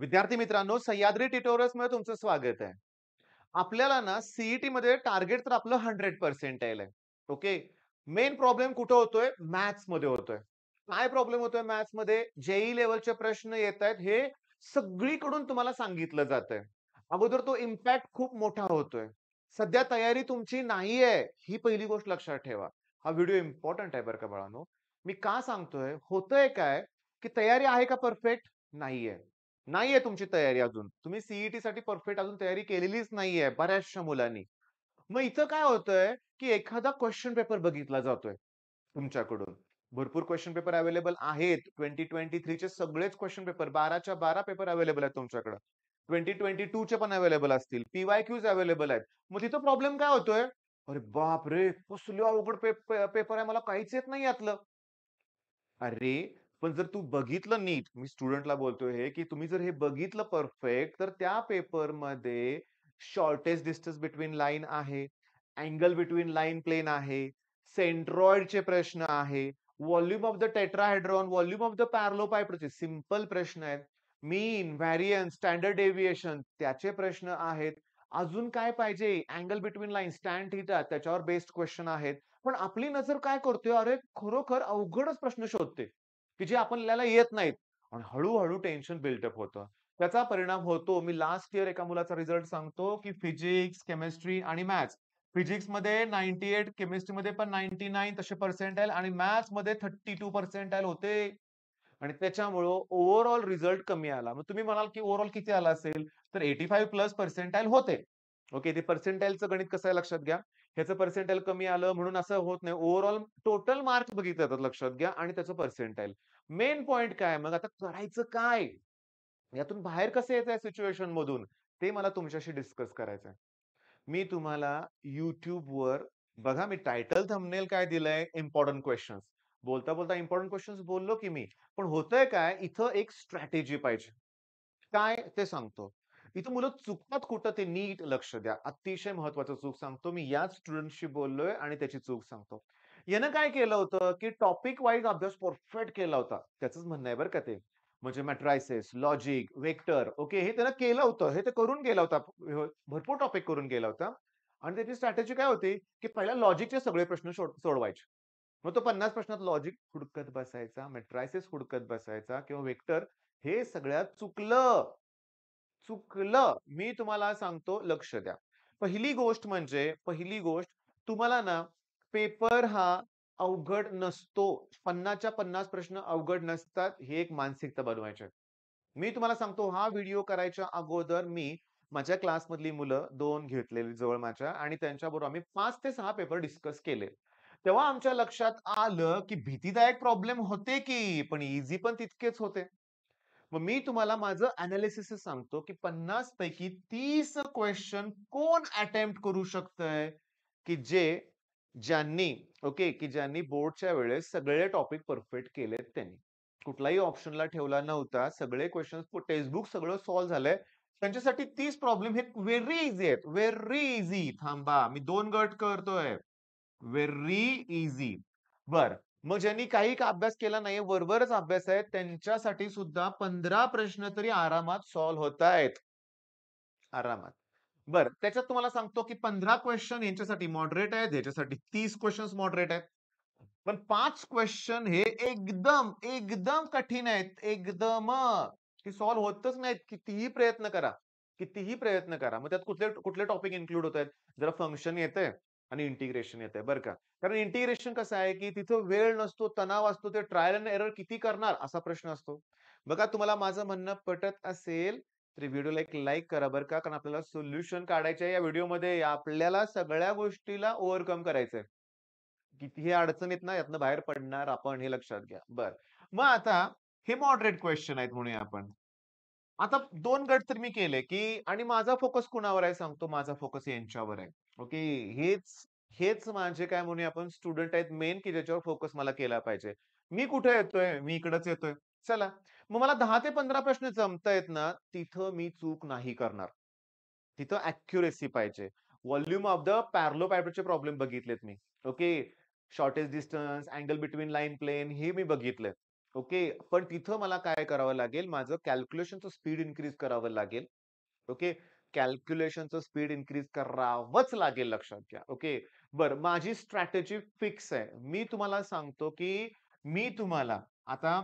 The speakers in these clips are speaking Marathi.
विद्यार्थी मित्रांनो, सह्याद्री ट्युटोरियल्समध्ये तुमचं स्वागत आहे. आपल्याला ना मध्ये टार्गेट तर आपलं 100% आहे. ओके. मेन प्रॉब्लेम कुठं होतोय? मॅथ्समध्ये होतोय. काय प्रॉब्लेम होतोय मॅथ्समध्ये? जेईई लेव्हलचे प्रश्न येतायत हे सगळीकडून तुम्हाला सांगितलं जातंय. अगोदर तो इम्पॅक्ट खूप मोठा होतोय. सध्या तयारी तुमची नाहीये, ही पहिली गोष्ट लक्षात ठेवा. हा व्हिडिओ इम्पोर्टंट आहे बरं का बाळांनो. मी का सांगतोय? होतंय काय, की तयारी आहे का परफेक्ट? नाहीये. नाहीये तुमची तयारी अजून. तुम्ही साठी परफेक्ट अजून तयारी केलेलीच नाहीये बऱ्याचशा मुलांनी. मग इथं काय होतंय, की एखादा क्वेश्चन पेपर बघितला जातोय तुमच्याकडून. भरपूर क्वेश्चन पेपर अवेलेबल आहेत. 2023 चे सगळेच क्वेश्चन पेपर 12च्या 12 पेपर अवेलेबल आहेत तुमच्याकडे. 2022 चे पण अवेलेबल असतील. पी-वाय-क्यूज अवेलेबल आहेत. मग तिथं प्रॉब्लेम काय होतोय? अरे बापरे! कसले अवघड पेपर आहे मला काहीच येत नाही यातलं. अरे, पण जर तू बघितलं नीट, मी स्टुडंटला बोलतोय हे, की तुम्ही जर हे बघितलं परफेक्ट, तर त्या पेपरमध्ये शॉर्टेस्ट डिस्टन्स बिटवीन लाईन आहे, अँगल बिटवीन लाईन प्लेन आहे, सेंट्रॉइडचे प्रश्न आहे, volume of the tetrahedron, volume of the पॅरालेलोपाइपरचे सिंपल प्रश्न आहेत. मीन, व्हेरियन्स, स्टँडर्ड डेव्हिएशन त्याचे प्रश्न आहेत. अजून काय पाहिजे? Angle between lines, tan theta त्याच्यावर बेस्ड क्वेश्चन आहेत. पण आपली नजर काय करतोय, अरे खरोखर अवघडच प्रश्न शोधते, की जे आपल्याला येत नाहीत आणि हळू-हळू टेन्शन बिल्डअप होतं. त्याचा परिणाम होतो, मी लास्ट इयर एका मुलाचा रिझल्ट सांगतो, की फिजिक्स, केमिस्ट्री आणि मॅथ्स. फिजिक्समध्ये 98, केमिस्ट्रीमध्ये पण 99 तसे पर्सेंटाइल आणि मॅथ्समध्ये 32 पर्सेंटाइल होते. आणि त्याच्यामुळं ओव्हरऑल रिझल्ट कमी आला. मग तुम्ही म्हणाल, की ओव्हरऑल किती आला असेल? तर 85 प्लस पर्सेंटाइल होते. ओके. ते पर्सेंटाइलचं गणित कसं आहे लक्षात घ्या. ह्याचं पर्सेंटाइल कमी आलं म्हणून असं होत नाही. ओव्हरऑल टोटल मार्क्स बघितले जातात लक्षात घ्या आणि त्याचं पर्सेंटाइल. मेन पॉइंट काय मग आता करायचं काय? यातून बाहेर कसं यायचं या सिच्युएशनमधून? ते मला तुमच्याशी डिस्कस करायचं आहे. मी तुम्हाला YouTubeवर बघा मी टायटल थंबनेल काय दिलंय? Important questions. बोलता-बोलता इम्पोर्टंट क्वेशन्स बोललो की मी. पण होतंय काय? इथं एक स्ट्रॅटेजी पाहिजे. काय? ते सांगतो. इथं मुलं चुकतात कुठं ते नीट लक्ष द्या. अतिशय महत्त्वाचं चूक सांगतो. मी याच स्टुडंटशी बोललोय आणि त्याची चूक सांगतो. यानं काय केलं होतं, की टॉपिक वाईज अभ्यास परफेक्ट केला होता. त्याचंच म्हणणं आहे बरं का ते. म्हणजे मॅट्रायसेस, लॉजिक, वेक्टर ओके हे त्यानं केलं होतं. हे ते करून गेला होता. भरपूर टॉपिक करून गेला होता. आणि त्याची स्ट्रॅटेजी काय होती, की पहिला लॉजिकचे सगळे प्रश्न सोडवायचे. मग तो 50 प्रश्नात लॉजिक हुडकत बसायचा, मॅट्रायसेस हुडकत बसायचा किंवा वेक्टर हे सगळ्यात चुकलं. चुकलं. मी तुम्हाला सांगतो लक्ष द्या. पहिली गोष्ट तुम्हाला ना पेपर हा अवघड नसतो. 50च्या 50 प्रश्न अवघड नसतात. ही एक मानसिकता बनवायची आहे. मी तुम्हाला सांगतो हा व्हिडिओ करायच्या अगोदर मी माझ्या क्लासमधली मुलं 2 घेतलेली जवळ माझ्या आणि त्यांच्याबरोबर आम्ही 5 ते 6 पेपर डिस्कस केले. तेव्हा आमच्या लक्षात आलं, की भीतीदायक प्रॉब्लेम होते की, पण ईझी पण तितकेच होते. मग मी तुम्हाला माझं एनालिसिसच सांगतो, की 50 पैकी 30 क्वेश्चन कोण अटेम्प्ट करू शकतंय, की ज्यांनी ओके, की ज्यांनी बोर्डच्या वेळेस सगळे टॉपिक परफेक्ट केलेत त्यांनी. कुठलाही ऑप्शनला ठेवला नव्हता. सगळे क्वेशन्स टेक्स्टबुक सगळं सॉल्व्ह झालंय. त्यांच्यासाठी 30 प्रॉब्लेम हे व्हेरी ईझी आहेत. Very easy. थांबा, मी 2 गट करतोय. Very easy. बरं. मग ज्यांनी काही अभ्यास केला नाहीये, वरवरच अभ्यास आहे, त्यांच्यासाठी सुद्धा 15 प्रश्न तरी आरामात सॉल्व्ह होतायत. आरामात. बरं, त्याच्यात तुम्हाला सांगतो, की 15 क्वेशन यांच्यासाठी मॉडरेट आहेत, याच्यासाठी 30 क्वेशन्स मॉडरेट आहेत. पण 5 क्वेशन हे एकदम कठीण आहेत. एकदम. ते सॉल्व्ह होतच नाहीत. कितीही प्रयत्न करा. कितीही प्रयत्न करा. मग त्यात कुठले कुठले टॉपिक इन्क्लूड होतायत? जरा फंक्शन येतंय आणि इंटिग्रेशन येतंय बरं का. कारण इंटिग्रेशन कसं आहे, की तिथं वेळ नसतो, तणाव असतो. ते ट्रायल एंड एरर किती करणार असा प्रश्न असतो. बघा तुम्हाला माझं म्हणणं पटत असेल, तर व्हिडिओला एक लाईक करा बरं का. कारण आपल्याला सोल्युशन काढायचं आहे या व्हिडिओमध्ये. आपल्याला सगळ्या गोष्टीला ओव्हरकम करायचंय. कितीही अडचणीत ना यातनं बाहेर पडणार आपण हे लक्षात घ्या. बरं. मग आता हे मॉडरेट क्वेश्चन आहेत म्हणूया आपण. आता 2 गट तर मी केले, की आणि माझा फोकस कुणावर आहे सांगतो. माझा फोकस यांच्यावर आहे. ओके. हेच हेच माझे काय म्हणूया आपण स्टुडंट आहेत मेन, की ज्याच्यावर फोकस मला केला पाहिजे. मी कुठे येतोय? मी इकडच येतोय. चला. मग मला 10 ते 15 प्रश्न जमतायत ना, तिथं मी चूक नाही करणार. तिथं ॲक्युरसी पाहिजे. व्हॉल्यूम ऑफ द पॅरालेलोपाइपरचे प्रॉब्लेम बघितलेत मी. Okay. Shortest distance, angle between line plane हे मी बघितलेत. ओके. पण तिथं मला काय करावं लागेल, माझं कॅल्क्युलेशनचं स्पीड इन्क्रीज करावं लागेल. ओके. कॅल्क्युलेशनचं स्पीड इन्क्रीज करावंच लागेल लक्षात घ्या. ओके. बरं माझी स्ट्रॅटेजी फिक्स आहे. मी तुम्हाला सांगतो, की मी तुम्हाला आता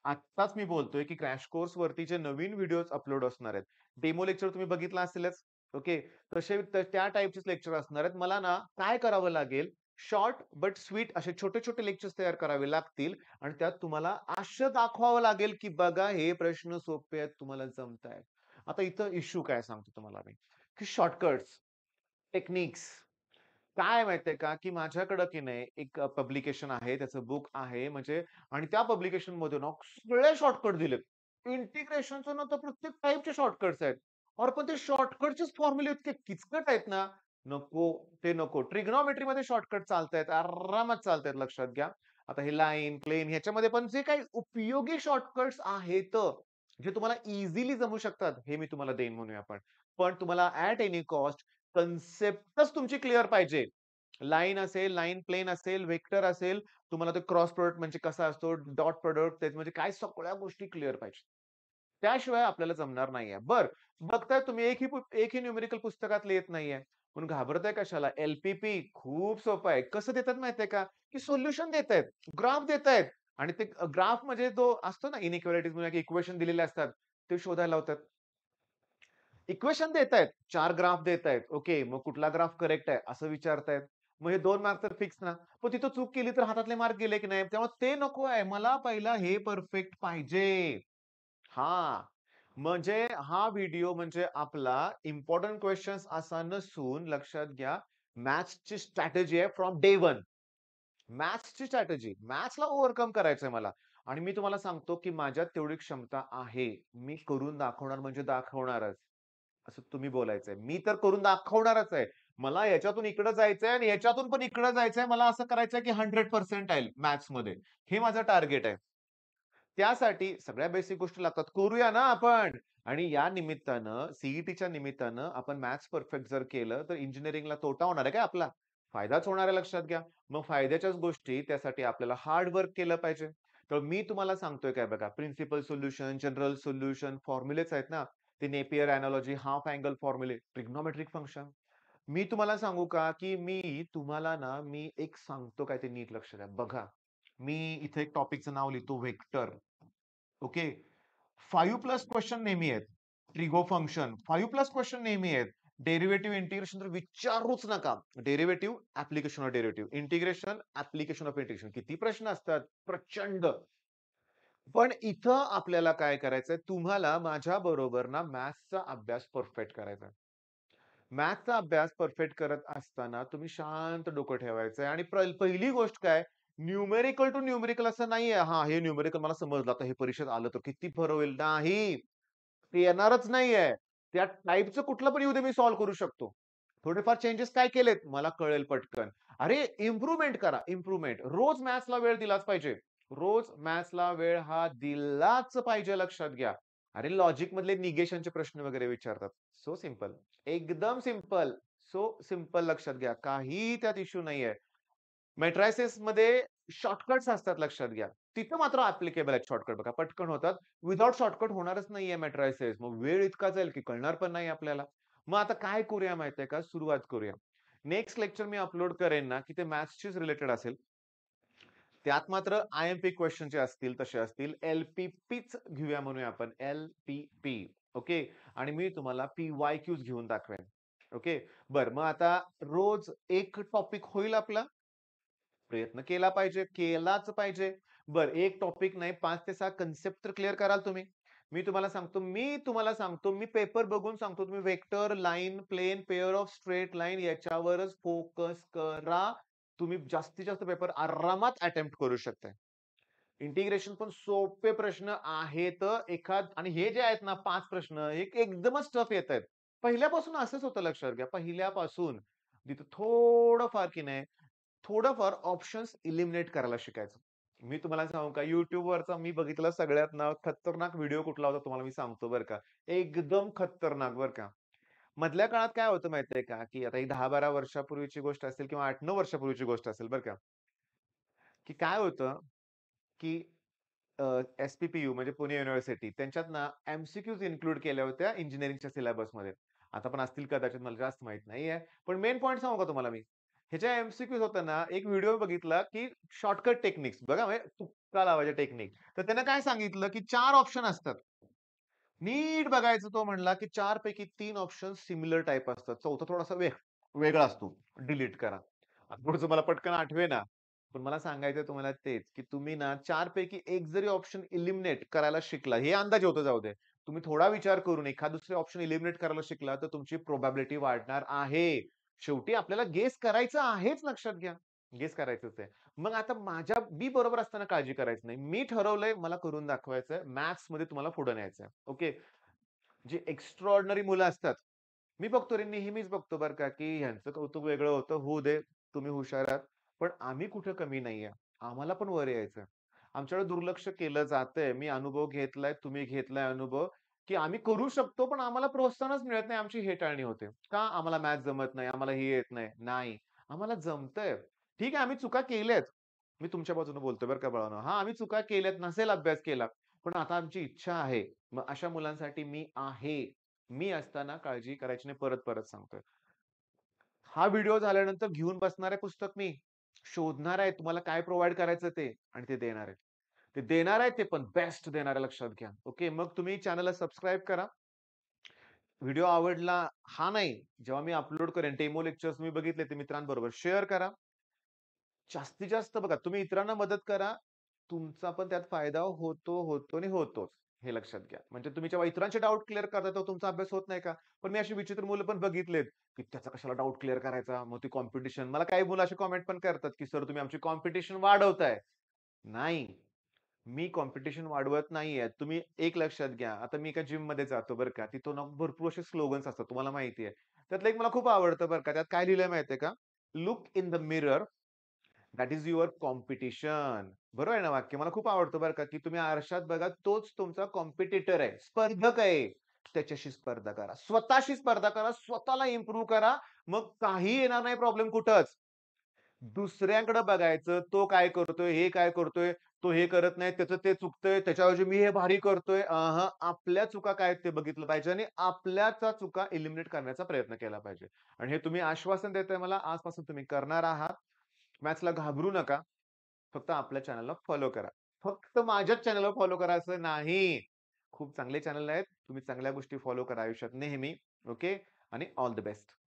आत्ताच मी बोलतोय, की क्रॅश कोर्सवरती जे नवीन व्हिडिओज अपलोड असणार आहेत. डेमो लेक्चर तुम्ही बघितलं असेलच. ओके. तसे त्या टाइपचेच लेक्चर असणार आहेत. मला ना काय करावं लागेल, शॉर्ट बट स्वीट असे छोटे-छोटे लेक्चर्स तयार करावे लागतील आणि त्यात तुम्हाला असं दाखवावं लागेल, की बघा हे प्रश्न सोपे आहेत, तुम्हाला जमतायत. आता इथं इश्यू काय सांगतो तुम्हाला मी, की शॉर्टकट्स, टेक्निक्स काय माहितीये का, की माझ्याकडं की नाही एक पब्लिकेशन आहे, त्याचं बुक आहे म्हणजे आणि त्या पब्लिकेशनमध्ये ना सगळे शॉर्टकट दिलेत. इंटिग्रेशनचं ना तर प्रत्येक टाइपचे शॉर्टकट्स आहेत. अरे पण ते शॉर्टकटचेच फॉर्म्युले इतके किचकट आहेत ना, नको ते नको. ट्रिग्नॉमेट्रीमध्ये शॉर्टकट चालतायत, आरामात चालतायत लक्षात घ्या. आता हे लाईन, प्लेन ह्याच्यामध्ये पण जे काही उपयोगी शॉर्टकट्स आहेत, जे तुम्हाला इझिली जमू शकतात, हे मी तुम्हाला देईन म्हणूया आपण. पण तुम्हाला ॲट एनी कॉस्ट कन्सेप्टच तुमची क्लिअर पाहिजे. लाईन असेल, लाईन प्लेन असेल, वेक्टर असेल, तुम्हाला ते क्रॉस प्रॉडक्ट म्हणजे कसा असतो, डॉट प्रॉडक्ट ते म्हणजे काय सगळ्या गोष्टी क्लिअर पाहिजे. त्याशिवाय आपल्याला जमणार नाहीये. बरं, बघताय तुम्ही एकही न्यूमेरिकल पुस्तकातलं येत नाहीये. म्हणून घाबरताय कशाला? एल-पी-पी खूप सोपं आहे. कसं देतात माहितीये का? की सोल्युशन देतायत, ग्राफ देतायत आणि ते ग्राफ म्हणजे तो असतो ना इनिक्वालिटीज म्हणजे इक्वेशन दिलेले असतात, ते शोधायला लावतात. इक्वेशन देतायत, 4 ग्राफ देतायत. ओके, मग कुठला ग्राफ करेक्ट आहे असं विचारतायत. मग हे 2 मार्क तर फिक्स ना. पण तिथं चूक केली तर हातातले मार्क गेले की नाही? त्यामुळे ते नको आहे. मला पहिला हे परफेक्ट पाहिजे. हां. म्हणजे हा व्हिडिओ म्हणजे आपला इम्पोर्टंट क्वेशन्स असा नसून लक्षात घ्या, मॅथ्सची स्ट्रॅटेजी आहे फ्रॉम डे 1. मॅथ्सची स्ट्रॅटेजी. मॅथ्सला ओव्हरकम करायचंय मला आणि मी तुम्हाला सांगतो, की माझ्यात तेवढी क्षमता आहे. मी करून दाखवणार म्हणजे दाखवणारच. असं तुम्ही बोलायचंय. मी तर करून दाखवणारच आहे. मला याच्यातून इकडं जायचंय आणि याच्यातून पण इकडं जायचंय. मला असं करायचंय, की 100% मॅथ्समध्ये. हे माझं टार्गेट आहे. त्यासाठी सगळ्या बेसिक गोष्टी लागतात. करूया ना आपण. आणि या निमित्तानं, सी निमित्तानं आपण मॅथ्स परफेक्ट जर केलं, तर इंजिनिअरिंगला तोटा होणार आहे काय आपला? फायदाच होणार आहे लक्षात घ्या. मग फायद्याच्याच गोष्टी त्यासाठी आपल्याला हार्ड वर्क केलं पाहिजे. तर मी तुम्हाला सांगतोय काय बघा, प्रिन्सिपल सोल्युशन, जनरल सोल्युशन, फॉर्म्युलेच आहेत ना. ते नेपियर एनालॉजी, हाल्फ अँगल फॉर्म्युले, ट्रिग्नोमेट्रिक फंक्शन. मी तुम्हाला सांगू का, की मी तुम्हाला ना, मी एक सांगतो काय ते नीट लक्ष द्या. बघा, मी इथे एक टॉपिकचं नाव लिहितो व्हेक्टर. ओके. 5 प्लस क्वेश्चन नेहमी आहेत. ट्रिगो फंक्शन 5 प्लस क्वेश्चन नेहमी आहेत. डेरिव्हेटिव्ह इंटिग्रेशन तर विचारूच नका. Derivative, application of derivative, integration, application of integration. किती प्रश्न असतात? प्रचंड. पण इथं आपल्याला काय करायचंय, तुम्हाला माझ्याबरोबर ना मॅथ्सचा अभ्यास परफेक्ट करायचा आहे. मॅथ्सचा अभ्यास परफेक्ट करत असताना तुम्ही शांत डोकं ठेवायचंय आणि पहिली गोष्ट काय, न्यूमेरिकल टू न्यूमेरिकल असं नाहीये. हां, हे न्यूमेरिकल मला समजलं. आता हे परीक्षेत आलं तर किती फरक होईल. नाही, ते येणारच नाहीये. त्या टाइपचं कुठलं पण येऊ दे मी सॉल्व्ह करू शकतो. थोडेफार चेंजेस काय केलेत मला कळेल पटकन. अरे इम्प्रूव्हमेंट करा, इम्प्रूव्हमेंट. रोज मॅथ्सला वेळ दिलाच पाहिजे. रोज मॅथ्सला वेळ हा दिलाच पाहिजे लक्षात घ्या. अरे लॉजिक मधले निगेशनचे प्रश्न वगैरे विचारतात. So simple. एकदम सिंपल. सो सिंपल लक्षात घ्या. काही त्यात इश्यू नाहीये. मॅट्रिसेसमध्ये शॉर्टकट्स असतात लक्षात घ्या. तिथं मात्र ॲप्लिकेबल आहेत शॉर्टकट बघा. पटकन होतात. विथआऊट शॉर्टकट होणारच नाहीये मॅट्रिसेस. मग वेळ इतका जाईल की कळणार पण नाही आपल्याला. मग आता काय करूया माहितीये का? सुरुवात करूया. नेक्स्ट लेक्चर मी अपलोड करेन ना, की ते मॅथ्सशीच रिलेटेड असेल. त्यात मात्र आय-एम-पी क्वेश्चन जे असतील तसे असतील. एल-पी-पीच घेऊया म्हणूया आपण. एल-पी-पी. ओके. आणि मी तुम्हाला पी-वाय-क्यूज घेऊन दाखवेन. ओके. बरं मग आता रोज एक टॉपिक होईल आपला. प्रयत्न केला पाहिजे, केलाच पाहिजे. बरं एक टॉपिक नाही 5 ते 6 कन्सेप्ट तर क्लिअर कराल तुम्ही. मी तुम्हाला सांगतो, मी पेपर बघून सांगतो तुम्ही vector, line, plane, pair of straight line याच्यावरच फोकस करा. तुम्ही जास्तीत जास्त पेपर आरामात अटेम्प्ट करू शकताय. इंटिग्रेशन पण सोपे प्रश्न आहेत. आणि हे जे आहेत ना 5 प्रश्न हे एकदमच टफ येतायत. पहिल्यापासून असंच होतं लक्षात घ्या. पहिल्यापासून तिथं थोडंफार की नाही थोडंफार ऑप्शन्स इलिमिनेट करायला शिकायचं. मी तुम्हाला सांगू का YouTubeवरचा मी बघितला सगळ्यात ना खतरनाक व्हिडिओ कुठला होता तुम्हाला मी सांगतो बरं का. एकदम खतरनाक बरं का. मधल्या काळात काय होतं माहितीये का, की आता ही 10-12 वर्षापूर्वीची गोष्ट असेल किंवा 8-9 वर्षापूर्वीची गोष्ट असेल बरं का, की काय होतं, की एस-पी-पी-यू म्हणजे पुणे युनिव्हर्सिटी त्यांच्यात ना एम-सी-क्यूज इन्क्लूड केल्या होत्या इंजिनिअरिंगच्या सिलेबसमध्ये. आता पण असतील कदाचित मला जास्त माहीत नाहीये. पण मेन पॉइंट सांगू का तुम्हाला मी? ह्याच्या एम-सी-क्यूज होताना एक व्हिडिओ बघितला, की शॉर्टकट टेक्निक्स बघा म्हणजे तुक्का लावायच्या टेक्निक. तर त्यानं काय सांगितलं, की 4 ऑप्शन असतात. नीट बघायचं तो म्हणला, की 4 पैकी 3 ऑप्शन सिमिलर टाइप असतात. चौथा थोडासा वेगळा असतो. डिलीट करा. आता पुढचं मला पटकन आठवेना. पण मला सांगायचंय तुम्हाला तेच, की तुम्ही ना 4 पैकी एक जरी ऑप्शन एलिमिनेट करायला शिकला, हे अंदाजे होतं जाऊ दे. तुम्ही थोडा विचार करून एखाद दुसरे ऑप्शन एलिमिनेट करायला शिकला, तर तुमची प्रोबॅबिलिटी वाढणार आहे. शेवटी आपल्याला गेस करायचं आहेच लक्षात घ्या. गेस करायचंच आहे. मग आता मी बरोबर असताना काळजी करायची नाही. मी ठरवलंय मला करून दाखवायचंय. मॅथ्समध्ये तुम्हाला पुढे न्यायचंय. ओके. जी एक्स्ट्राऑर्डिनरी मुलं असतात. मी बघतो रे, नेहमीच बघतो बरं का, की ह्यांचं कौतुक वेगळं होतं. होऊ दे, तुम्ही हुशार आहात. पण आम्ही कुठं कमी नाहीये. आम्हाला पण वर यायचंय. आमच्याकडे दुर्लक्ष केलं जातंय. मी अनुभव घेतलाय, तुम्ही घेतलाय अनुभव, की आम्ही करू शकतो, पण आम्हाला प्रोत्साहनच मिळत नाही. आमची हेटाळणी होते. का? आम्हाला मॅथ्स जमत नाही, आम्हाला हे येत नाही. नाही, आम्हाला जमतंय. ठीक आहे, आम्ही चुका केल्यात. मी तुमच्या बाजूने बोलतोय बरं का बाळांनो. हां, आम्ही चुका केल्यात, नसेल अभ्यास केला. पण आता आमची इच्छा आहे. मग अशा मुलांसाठी मी आहे. मी असताना काळजी करायची नाही. परत-परत सांगतोय. हा व्हिडिओ झाल्यानंतर घेऊन बसणार आहे पुस्तक मी. शोधणार आहे तुम्हाला काय प्रोव्हाईड करायचं ते आणि ते देणार आहे. ते देणार आहे ते पण बेस्ट देणार आहे लक्षात घ्या. ओके. मग तुम्ही चॅनलला सबस्क्राईब करा. व्हिडिओ आवडला हा नाही, जेव्हा मी अपलोड करेन डेमो लेक्चर्स तुम्ही बघितले ते मित्रांबरोबर शेअर करा. जास्तीत जास्त बघा तुम्ही इतरांना मदत करा. तुमचा पण त्यात फायदा होतो आणि होतोच. हे लक्षात घ्या. म्हणजे तुम्ही जेव्हा इतरांचे डाउट क्लिअर करता तेव्हा तुमचा अभ्यास होत नाही का? पण मी अशी विचित्र मुलं पण बघितलेत, की त्याचा कशाला डाउट क्लिअर करायचा? मग ती कॉम्पिटिशन मला काही मुलं अशी कमेंट पण करतात, की "सर तुम्ही आमची कॉम्पिटिशन वाढवताय." नाही. मी कॉम्पिटिशन वाढवत नाहीये. तुम्ही एक लक्षात घ्या. आता मी एका जिममध्ये जातो बरं का. तिथं ना भरपूर असे स्लोगन्स असतात. तुम्हाला माहिती आहे. त्यातलं एक मला खूप आवडतं बरं का. त्यात काय लिहिलंय माहितीये का? "Look in the mirror that is your competition." बरोबर आहे ना वाक्य? मला खूप आवडतं बरं का, की तुम्ही आरशात बघा तोच तुमचा कॉम्पिटिटर आहे. स्पर्धक आहे. त्याच्याशी स्पर्धा करा. स्वतःशी स्पर्धा करा. स्वतःला इम्प्रूव्ह करा. मग काही येणार नाही प्रॉब्लेम कुठंच. दुसऱ्यांकडे बघायचं, तो काय करतोय, हे काय करतोय, तो हे करत नाही, त्याचं ते चुकतंय, त्याच्याऐवजी मी हे भारी करतोय. आपल्या चुका काय आहेत ते बघितलं पाहिजे आणि आपल्याच्या चुका एलिमिनेट करण्याचा प्रयत्न केला पाहिजे. आणि हे तुम्ही आश्वासन देताय मला, आजपासून तुम्ही करणार आहात. मॅथ्सला घाबरू नका. फक्त आपल्या चॅनलला फॉलो करा. फक्त माझ्याच चॅनलला फॉलो करा असं नाही. खूप चांगले चॅनल आहेत. तुम्ही चांगल्या गोष्टी फॉलो करा आयुष्यात नेहमी. ओके. आणि ऑल द बेस्ट.